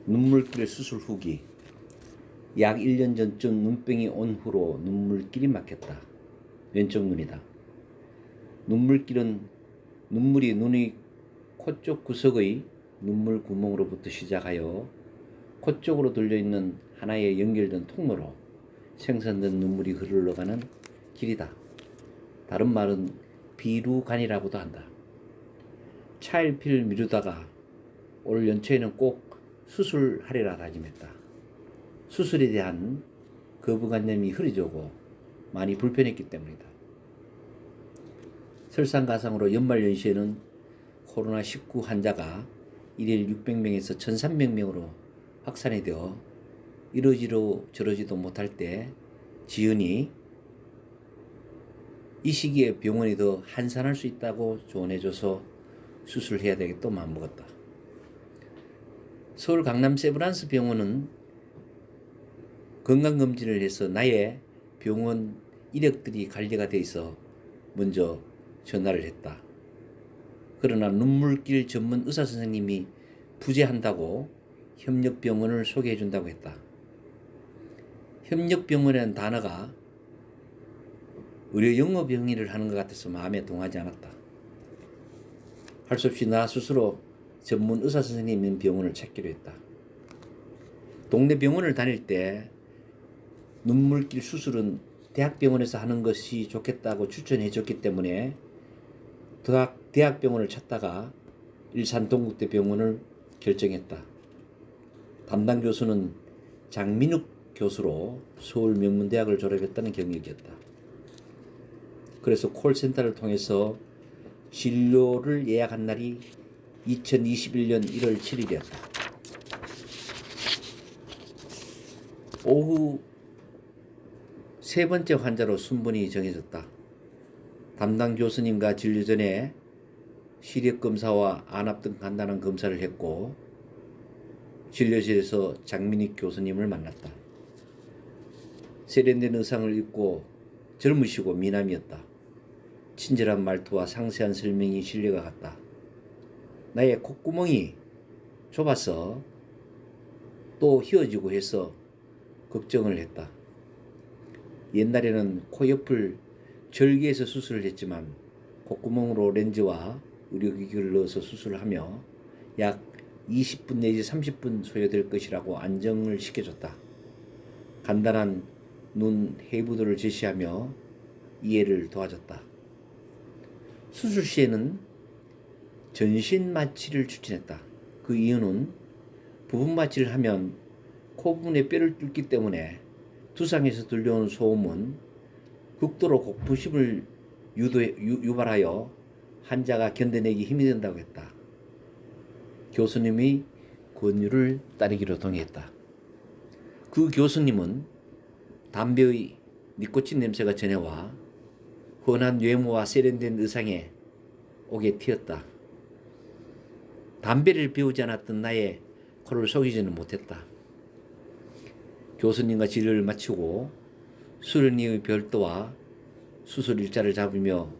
눈물길 수술 후기. 약 1년 전쯤 눈병이 온 후로 눈물길이 막혔다. 왼쪽 눈이다. 눈물길은 눈물이 눈의 코 쪽 구석의 눈물 구멍으로부터 시작하여 코 쪽으로 들려있는 하나의 연결된 통로로 생산된 눈물이 흘러가는 길이다. 다른 말은 비루간이라고도 한다. 차일피일 미루다가 올 연초에는 꼭 수술하리라 다짐했다. 수술에 대한 거부관념이 흐려지고 많이 불편했기 때문이다. 설상가상으로 연말연시에는 코로나19 환자가 일일 600명에서 1300명으로 확산이 되어 이러지도 저러지도 못할 때 지은이 이 시기에 병원이 더 한산할 수 있다고 조언해줘서 수술해야 되겠다 마음먹었다. 서울 강남 세브란스 병원은 건강검진을 해서 나의 병원 이력들이 관리가 돼 있어 먼저 전화를 했다. 그러나 눈물길 전문 의사 선생님이 부재한다고 협력병원을 소개해 준다고 했다. 협력병원이라는 단어가 의료 영업 행위를 하는 것 같아서 마음에 동하지 않았다. 할 수 없이 나 스스로 전문 의사 선생님 있는 병원을 찾기로 했다. 동네 병원을 다닐 때 눈물길 수술은 대학병원에서 하는 것이 좋겠다고 추천해 줬기 때문에 대학병원을 찾다가 일산 동국대 병원을 결정했다. 담당 교수는 장민욱 교수로 서울 명문대학을 졸업했다는 경력이었다. 그래서 콜센터를 통해서 진료를 예약한 날이 2021년 1월 7일이었다. 오후 세 번째 환자로 순번이 정해졌다. 담당 교수님과 진료 전에 시력검사와 안압 등 간단한 검사를 했고 진료실에서 장민익 교수님을 만났다. 세련된 의상을 입고 젊으시고 미남이었다. 친절한 말투와 상세한 설명이 신뢰가 갔다. 나의 콧구멍이 좁아서 또 휘어지고 해서 걱정을 했다. 옛날에는 코 옆을 절개해서 수술을 했지만 콧구멍으로 렌즈와 의료기기를 넣어서 수술을 하며 약 20분 내지 30분 소요될 것이라고 안정을 시켜줬다. 간단한 눈 해부도를 제시하며 이해를 도와줬다. 수술 시에는 전신 마취를 추천했다. 그 이유는 부분 마취를 하면 코 부분에 뼈를 뚫기 때문에 두상에서 들려오는 소음은 극도로 고품심을 유발하여 환자가 견뎌내기 힘이 된다고 했다. 교수님의 권유를 따르기로 동의했다. 그 교수님은 담배의 니코틴 냄새가 전해와 훤한 외모와 세련된 의상에 옥에 튀었다. 담배를 피우지 않았던 나의 코를 속이지는 못했다. 교수님과 진료를 마치고 수련의의 별도와 수술 일자를 잡으며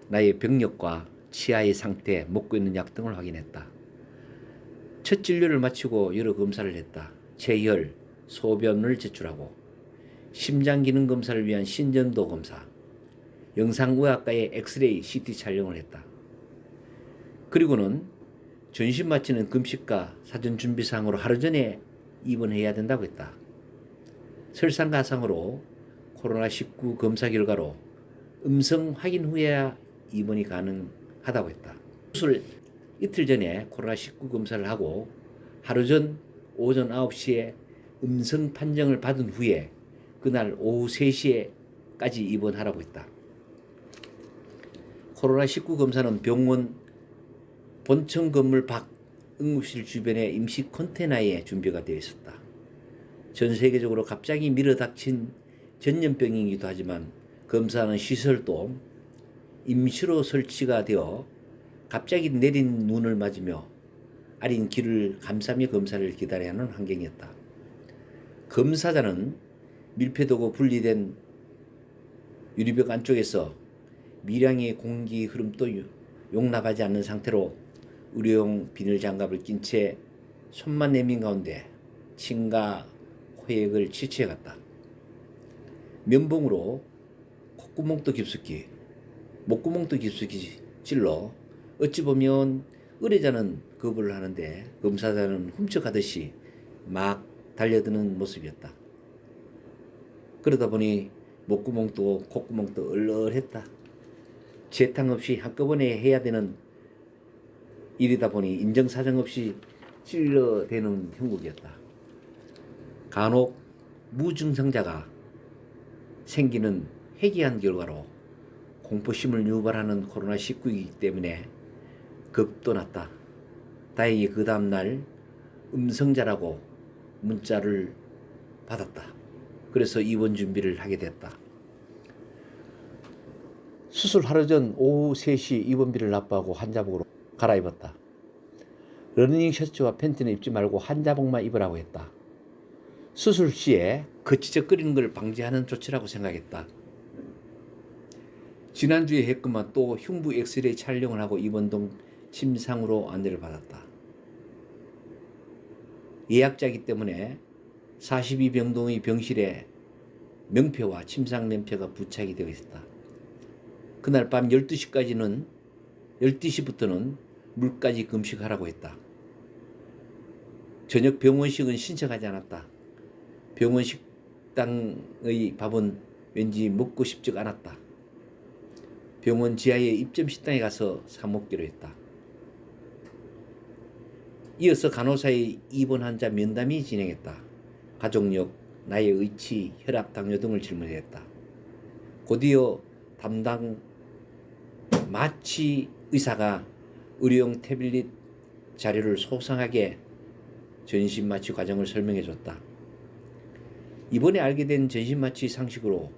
나의 병력과 치아의 상태, 먹고 있는 약 등을 확인했다. 첫 진료를 마치고 여러 검사를 했다. 체열, 소변을 제출하고 심장기능 검사를 위한 신전도 검사, 영상의학과의 엑스레이, CT 촬영을 했다. 그리고는 전신 마취는 금식과 사전 준비사항으로 하루 전에 입원해야 된다고 했다. 설상가상으로 코로나19 검사 결과로 음성 확인 후에야 입원이 가능하다고 했다. 수술 이틀 전에 코로나19 검사를 하고 하루 전 오전 9시에 음성 판정을 받은 후에 그날 오후 3시에까지 입원하라고 했다. 코로나19 검사는 병원 본청 건물 밖 응급실 주변의 임시 컨테이너에 준비가 되어 있었다. 전 세계적으로 갑자기 밀어닥친 전염병이기도 하지만 검사하는 시설도 임시로 설치가 되어 갑자기 내린 눈을 맞으며 아린 귀를 감싸며 검사를 기다려야 하는 환경이었다. 검사자는 밀폐되고 분리된 유리벽 안쪽에서 미량의 공기 흐름도 용납하지 않는 상태로 의료용 비닐 장갑을 낀 채 손만 내민 가운데 침과 호액을 치취해갔다. 면봉으로 콧구멍도 깊숙이 목구멍도 깊숙이 찔러 어찌 보면 의뢰자는 거부를 하는데 검사자는 훔쳐가듯이 막 달려드는 모습이었다. 그러다 보니 목구멍도 콧구멍도 얼얼했다. 재탕 없이 한꺼번에 해야 되는 일이다 보니 인정사정 없이 찔러대는 형국이었다. 간혹 무증상자가 생기는 해괴한 결과로 공포심을 유발하는 코로나19이기 때문에 겁도 났다. 다행히 그 다음날 음성자라고 문자를 받았다. 그래서 입원 준비를 하게 됐다. 수술 하루 전 오후 3시 입원비를 납부하고 한자복으로 갈아입었다. 러닝 셔츠와 팬티는 입지 말고 한자복만 입으라고 했다. 수술 시에 거치적거리는 걸 방지하는 조치라고 생각했다. 지난주에 했건만 또 흉부 엑스레이 촬영을 하고 입원동 침상으로 안내를 받았다. 예약자이기 때문에 42병동의 병실에 명표와 침상 명표가 부착이 되어 있었다. 그날 밤 12시부터는 물까지 금식하라고 했다. 저녁 병원식은 신청하지 않았다. 병원 식당의 밥은 왠지 먹고 싶지가 않았다. 병원 지하의 입점 식당에 가서 사 먹기로 했다. 이어서 간호사의 입원 환자 면담이 진행했다. 가족력, 나의 의치, 혈압, 당뇨 등을 질문했다. 곧이어 담당 마취 의사가 의료용 태블릿 자료를 소상하게 전신마취 과정을 설명해줬다. 이번에 알게 된 전신마취 상식으로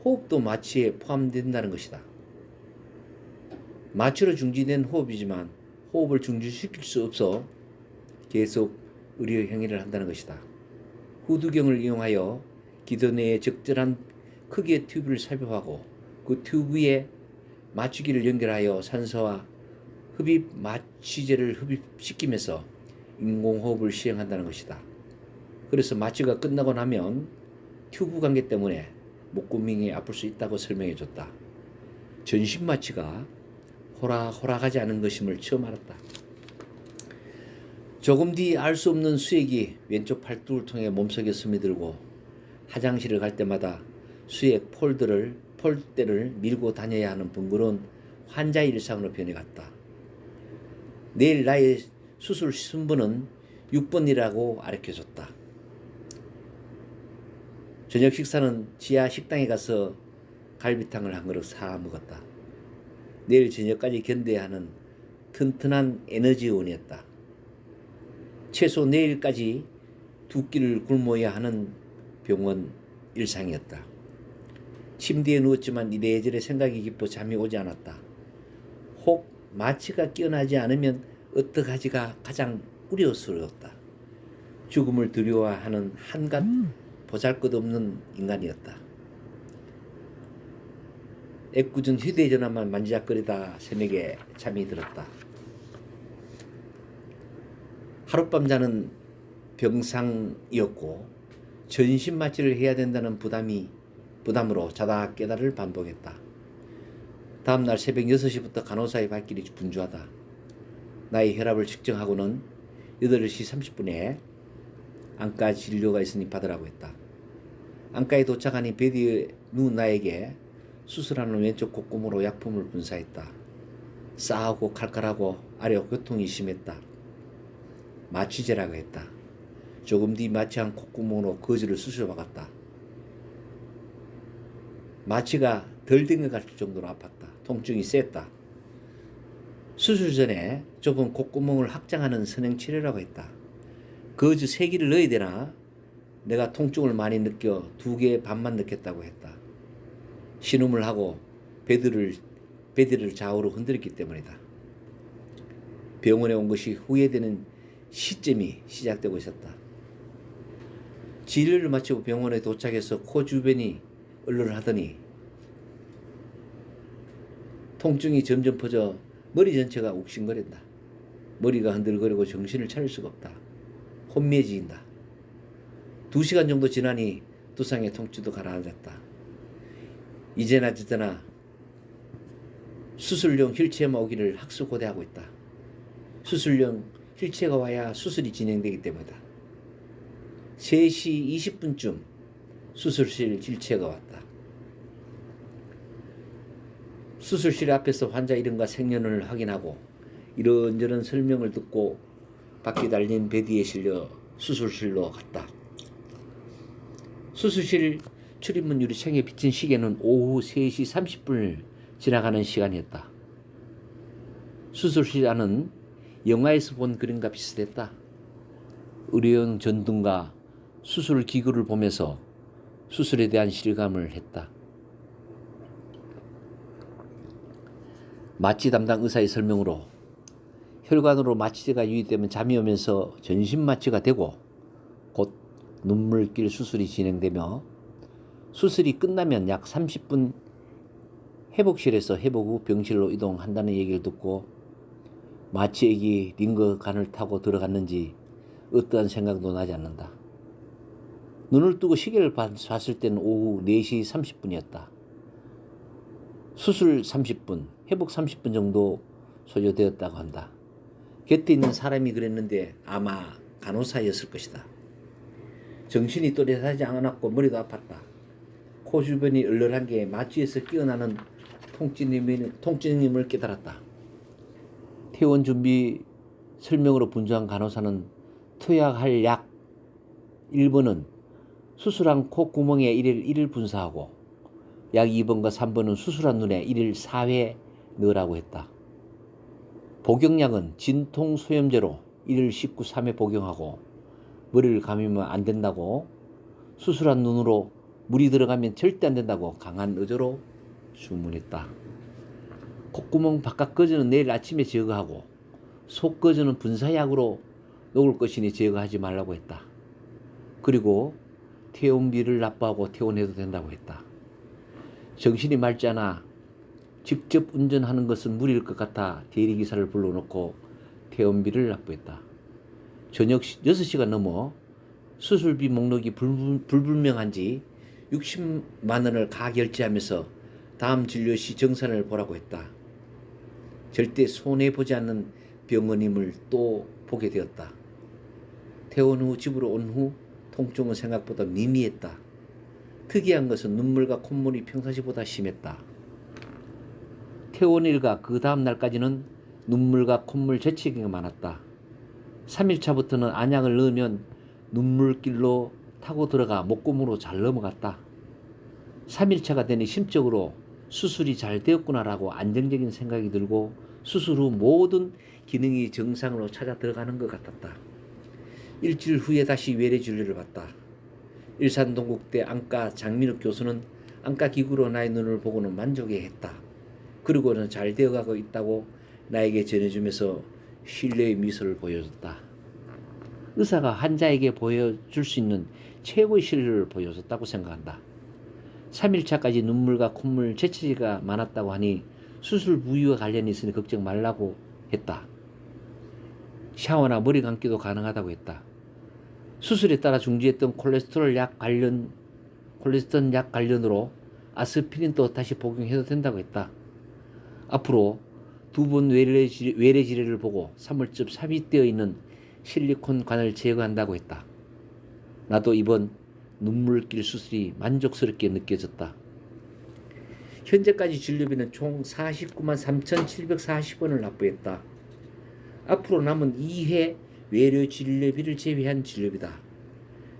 호흡도 마취에 포함된다는 것이다. 마취로 중지된 호흡이지만 호흡을 중지시킬 수 없어 계속 의료 행위를 한다는 것이다. 후두경을 이용하여 기도 내에 적절한 크기의 튜브를 삽입하고 그 튜브에 마취기를 연결하여 산소와 흡입 마취제를 흡입시키면서 인공호흡을 시행한다는 것이다. 그래서 마취가 끝나고 나면 튜브 관계 때문에 목구멍이 아플 수 있다고 설명해줬다. 전신 마취가 호락호락하지 않은 것임을 처음 알았다. 조금 뒤 알 수 없는 수액이 왼쪽 팔뚝을 통해 몸속에 스며들고 화장실을 갈 때마다 수액 폴대를 밀고 다녀야 하는 번거로운 환자의 일상으로 변해갔다. 내일 나의 수술 순번은 6번이라고 알려줬다. 저녁 식사는 지하 식당에 가서 갈비탕을 한 그릇 사 먹었다. 내일 저녁까지 견뎌야 하는 튼튼한 에너지원이었다. 최소 내일까지 2끼를 굶어야 하는 병원 일상이었다. 침대에 누웠지만 이래저래 생각이 깊어 잠이 오지 않았다. 혹 마취가 깨어나지 않으면 어떡하지가 가장 우려스러웠다. 죽음을 두려워하는 한갓 보잘것없는 인간이었다. 애꿎은 휴대전화만 만지작거리다 새벽에 잠이 들었다. 하룻밤 자는 병상이었고 전신 마취를 해야 된다는 부담으로 자다 깨달을 반복했다. 다음날 새벽 6시부터 간호사의 발길이 분주하다. 나의 혈압을 측정하고는 8시 30분에 안과 진료가 있으니 받으라고 했다. 안과에 도착하니 베드에 누운 나에게 수술하는 왼쪽 콧구멍으로 약품을 분사했다. 싸하고 칼칼하고 아래 고통이 심했다. 마취제라고 했다. 조금 뒤 마취한 콧구멍으로 거즈를 수술해 박았다. 마취가 덜 된 것 같을 정도로 아팠다. 통증이 셌다. 수술 전에 좁은 콧구멍을 확장하는 선행치료라고 했다. 거즈 3개를 넣어야 되나? 내가 통증을 많이 느껴 2개 반만 넣겠다고 했다. 신음을 하고 베드를 좌우로 흔들었기 때문이다. 병원에 온 것이 후회되는 시점이 시작되고 있었다. 진료를 마치고 병원에 도착해서 코 주변이 얼얼하더니 통증이 점점 퍼져 머리 전체가 욱신거린다. 머리가 흔들거리고 정신을 차릴 수가 없다. 혼미해진다. 2시간 정도 지나니 두상의 통증도 가라앉았다. 이제나 저제나 수술용 휠체어만 오기를 학수고대하고 있다. 수술용 휠체어가 와야 수술이 진행되기 때문이다. 3시 20분쯤 수술실 휠체어가 왔다. 수술실 앞에서 환자 이름과 생년을 확인하고 이런저런 설명을 듣고 바퀴 달린 베디에 실려 수술실로 갔다. 수술실 출입문 유리창에 비친 시계는 오후 3시 30분을 지나가는 시간이었다. 수술실 안은 영화에서 본 그림과 비슷했다. 의료용 전등과 수술 기구를 보면서 수술에 대한 실감을 했다. 마취 담당 의사의 설명으로 혈관으로 마취제가 유입되면 잠이 오면서 전신 마취가 되고 곧 눈물길 수술이 진행되며 수술이 끝나면 약 30분 회복실에서 회복 후 병실로 이동한다는 얘기를 듣고 마취액이 링거간을 타고 들어갔는지 어떠한 생각도 나지 않는다. 눈을 뜨고 시계를 봤을 때는 오후 4시 30분이었다. 수술 30분, 회복 30분 정도 소요되었다고 한다. 곁에 있는 사람이 그랬는데 아마 간호사였을 것이다. 정신이 또렷하지 않았고 머리도 아팠다. 코 주변이 얼얼한 게 마취에서 끼어나는 통증임을 깨달았다. 퇴원 준비 설명으로 분주한 간호사는 투약할 약 1번은 수술한 콧구멍에 1일 분사하고 약 2번과 3번은 수술한 눈에 1일 4회 넣으라고 했다. 복용약은 진통소염제로 1일 19, 3회 복용하고 머리를 감으면 안 된다고, 수술한 눈으로 물이 들어가면 절대 안 된다고 강한 의조로 주문했다. 콧구멍 바깥 거즈는 내일 아침에 제거하고 속 거즈는 분사약으로 녹을 것이니 제거하지 말라고 했다. 그리고 퇴원비를 납부하고 퇴원해도 된다고 했다. 정신이 맑지 않아 직접 운전하는 것은 무리일 것 같아 대리기사를 불러놓고 퇴원비를 납부했다. 저녁 6시가 넘어 수술비 목록이 불분명한지 60만 원을 가결제하면서 다음 진료 시 정산을 보라고 했다. 절대 손해보지 않는 병원임을 또 보게 되었다. 퇴원 후 집으로 온 후 통증은 생각보다 미미했다. 특이한 것은 눈물과 콧물이 평상시보다 심했다. 퇴원일과 그 다음 날까지는 눈물과 콧물 재채기가 많았다. 3일차부터는 안약을 넣으면 눈물길로 타고 들어가 목구멍으로 잘 넘어갔다. 3일차가 되니 심적으로 수술이 잘 되었구나라고 안정적인 생각이 들고 수술 후 모든 기능이 정상으로 찾아 들어가는 것 같았다. 일주일 후에 다시 외래 진료를 받다. 일산동국대 안과 장민욱 교수는 안과 기구로 나의 눈을 보고는 만족해했다. 그리고는 잘 되어가고 있다고 나에게 전해주면서 신뢰의 미소를 보여줬다. 의사가 환자에게 보여줄 수 있는 최고의 신뢰를 보여줬다고 생각한다. 3일차까지 눈물과 콧물, 재채기가 많았다고 하니 수술 부위와 관련이 있으니 걱정 말라고 했다. 샤워나 머리 감기도 가능하다고 했다. 수술에 따라 중지했던 콜레스테롤 약 관련으로 아스피린도 다시 복용해도 된다고 했다. 앞으로 2번 외래 지뢰를 보고 3월쯤 삽입되어 있는 실리콘 관을 제거한다고 했다. 나도 이번 눈물길 수술이 만족스럽게 느껴졌다. 현재까지 진료비는 총 49만 3,740원을 납부했다. 앞으로 남은 2회 외래 진료비를 제외한 진료비다.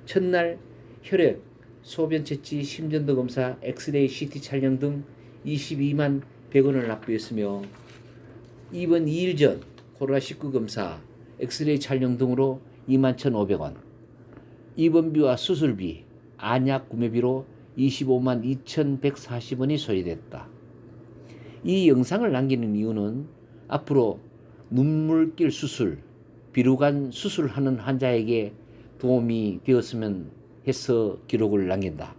첫날 혈액, 소변 채취, 심전도 검사, 엑스레이, CT 촬영 등 22만 100원을 납부했으며 이번 2일 전 코로나19 검사, 엑스레이 촬영 등으로 21,500원, 입원비와 수술비, 안약 구매비로 25만 2,140원이 소요됐다. 이 영상을 남기는 이유는 앞으로 눈물길 수술, 비루간 수술하는 환자에게 도움이 되었으면 해서 기록을 남긴다.